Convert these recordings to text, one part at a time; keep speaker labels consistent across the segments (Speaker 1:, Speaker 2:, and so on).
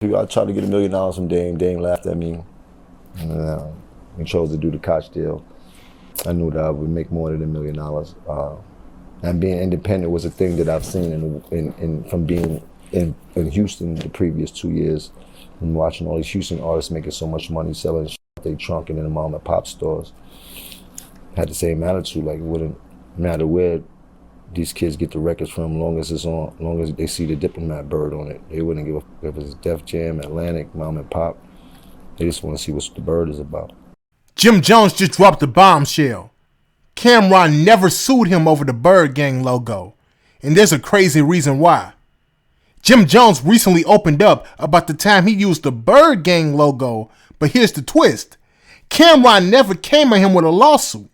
Speaker 1: I tried to get $1 million from Dame. Dame laughed at me. And, we chose to do the Koch deal. I knew that I would make more than $1 million. And being independent was a thing that I've seen from being in Houston the previous 2 years and watching all these Houston artists making so much money selling shit they trunk in the mom and pop stores. Had the same attitude, like it wouldn't matter where these kids get the records from, long as it's on, long as they see the Diplomat bird on it. They wouldn't give a if it's Def Jam, Atlantic, mom and pop. They just want to see what the bird is about.
Speaker 2: Jim Jones just dropped a bombshell. Cameron never sued him over the Bird Gang logo, and there's a crazy reason why. Jim Jones recently opened up about the time he used the Bird Gang logo, but here's the twist. Cameron never came at him with a lawsuit.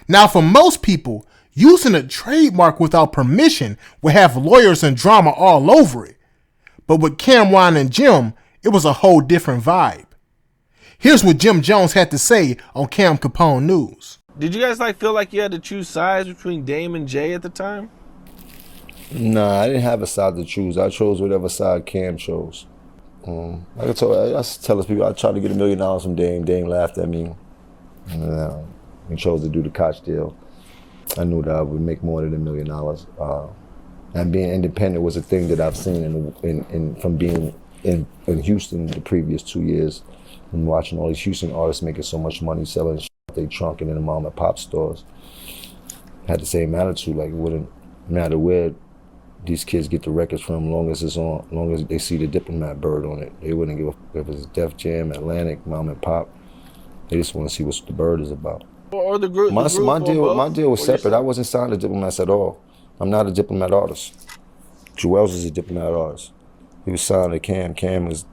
Speaker 2: Now, for most people, using a trademark without permission would have lawyers and drama all over it. But with Cameron and Jim, it was a whole different vibe. Here's what Jim Jones had to say on Cam Capone News.
Speaker 3: Did you guys feel like you had to choose sides between Dame and Jay at the time?
Speaker 1: Nah, I didn't have a side to choose. I chose whatever side Cam chose. Like I tell people, I tried to get $1 million from Dame. Dame laughed at me. And, we chose to do the Koch deal. I knew that I would make more than $1 million. And being independent was a thing that I've seen from being in Houston the previous 2 years and watching all these Houston artists making so much money selling shit they trunk in the mom and pop stores. Had the same attitude, like it wouldn't matter where these kids get the records from, long as it's on, long as they see the Diplomat bird on it. They wouldn't give a if it's Def Jam, Atlantic, mom and pop. They just want to see what the bird is about.
Speaker 3: Or the group.
Speaker 1: My deal was separate. I wasn't signed to Diplomats at all. I'm not a Diplomat artist. Juelz is a Diplomat artist. He was signed to Cam. Cam was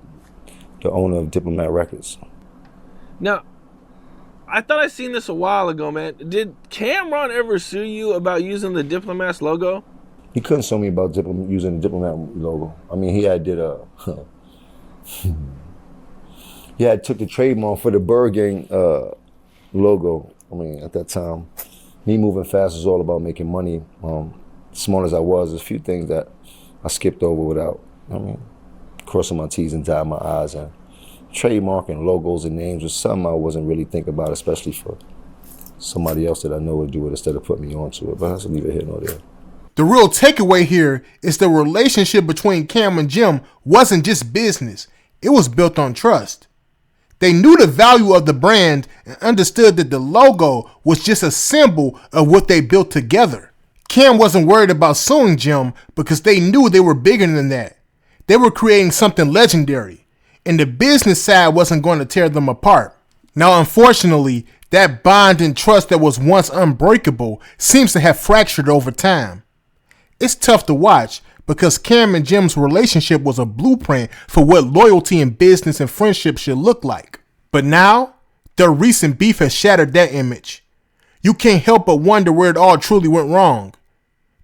Speaker 1: the owner of Diplomat Records.
Speaker 3: Now, I thought I seen this a while ago, man. Did Cameron ever sue you about using the Diplomat's logo?
Speaker 1: He couldn't sue me about using the Diplomat logo. I mean, he had took the trademark for the Bird Gang logo. I mean, at that time, me moving fast was all about making money. Smart as I was, there's a few things that I skipped over without, crossing my T's and dotting my I's. And trademarking logos and names was something I wasn't really thinking about, especially for somebody else that I know would do it instead of putting me onto it. But I have to leave it here nor there.
Speaker 2: The real takeaway here is the relationship between Cam and Jim wasn't just business. It was built on trust. They knew the value of the brand and understood that the logo was just a symbol of what they built together. Cam wasn't worried about suing Jim because they knew they were bigger than that. They were creating something legendary, and the business side wasn't going to tear them apart. Now, unfortunately, that bond and trust that was once unbreakable seems to have fractured over time. It's tough to watch because Cam and Jim's relationship was a blueprint for what loyalty in business and friendship should look like. But now, their recent beef has shattered that image. You can't help but wonder where it all truly went wrong.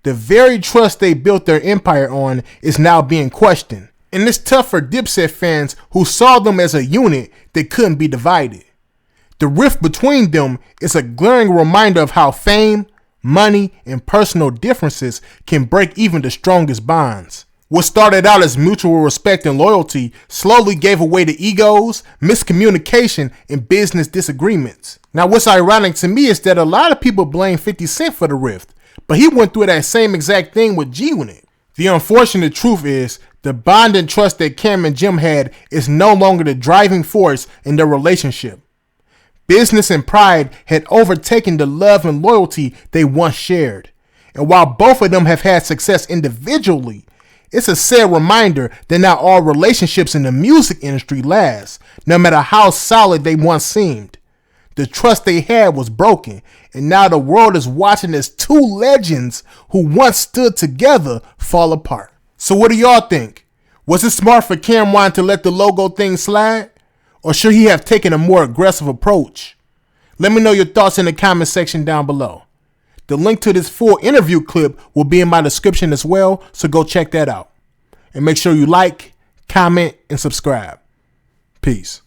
Speaker 2: The very trust they built their empire on is now being questioned. And it's tough for Dipset fans who saw them as a unit that couldn't be divided. The rift between them is a glaring reminder of how fame, money, and personal differences can break even the strongest bonds. What started out as mutual respect and loyalty slowly gave away to egos, miscommunication, and business disagreements. Now, what's ironic to me is that a lot of people blame 50 Cent for the rift, but he went through that same exact thing with G-Unit. The unfortunate truth is, the bond and trust that Cam and Jim had is no longer the driving force in their relationship. Business and pride had overtaken the love and loyalty they once shared. And while both of them have had success individually, it's a sad reminder that not all relationships in the music industry last, no matter how solid they once seemed. The trust they had was broken, and now the world is watching as two legends who once stood together fall apart. So what do y'all think? Was it smart for Cameron to let the logo thing slide? Or should he have taken a more aggressive approach? Let me know your thoughts in the comment section down below. The link to this full interview clip will be in my description as well, so go check that out. And make sure you like, comment, and subscribe. Peace.